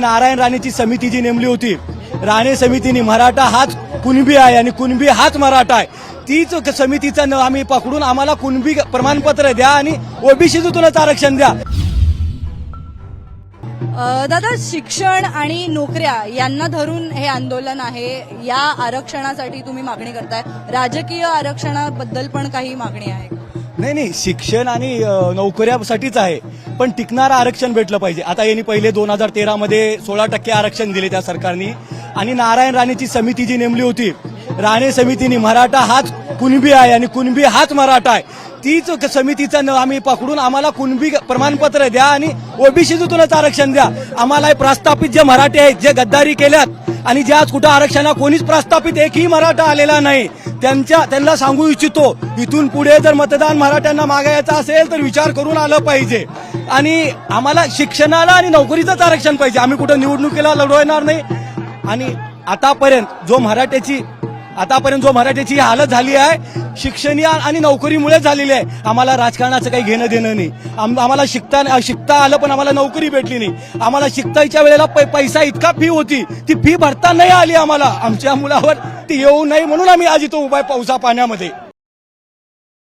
नारायण राणेची समिती जी नेमली होती, राणे समितीने मराठा हाच कुणबी आहे आणि कुणबी हाच मराठा आहे, तीच समितीचं आम्ही पकडून आम्हाला कुणबी प्रमाणपत्र द्या आणि ओबीसीतूनच आरक्षण द्या. दादा, शिक्षण आणि नोकऱ्या यांना धरून हे आंदोलन आहे. या आरक्षणासाठी तुम्ही मागणी करताय. राजकीय आरक्षणाबद्दल पण काही मागणी आहे? नाही, शिक्षण आणि नोकऱ्यासाठीच आहे, पण टिकणारं आरक्षण भेटलं पाहिजे. आता यांनी पहिले 2013 मध्ये 16% आरक्षण दिले त्या सरकारने, आणि नारायण राणेची समिती जी नेमली होती, राणे समितीने मराठा हाच कुणबी आहे आणि कुणबी हाच मराठा आहे, तीच समितीचं आम्ही पकडून आम्हाला कुणबी प्रमाणपत्र द्या आणि ओबीसीतूनच आरक्षण द्या. आम्हाला प्रस्थापित जे मराठे आहेत, जे गद्दारी केल्यात आणि जे आज कुठं आरक्षणा कोणीच प्रस्थापित एकही मराठा आलेला नाही, त्यांना सांगू इच्छितो, इथून पुढे जर मतदान मराठ्यांना मागायचं असेल तर विचार करून आलं पाहिजे. आणि आम्हाला शिक्षणाला आणि नोकरीचंच आरक्षण पाहिजे. आम्ही कुठं निवडणुकीला लढवणार नाही. आणि आतापर्यंत जो मराठ्याची हालत झाली आहे, शिक्षण आणि नोकरीमुळे झालेली आहे. आम्हाला राजकारणाचं काही घेणं देणं नाही. आम्हाला शिकता आलं पण आम्हाला नोकरी भेटली नाही. आम्हाला शिकताच्या वेळेला पैसा इतका फी होती, ती फी भरता नाही आली आम्हाला. आमच्या मुलावर ती येऊ नये म्हणून आम्ही आज इथं उभा आहे पावसा पाण्यामध्ये.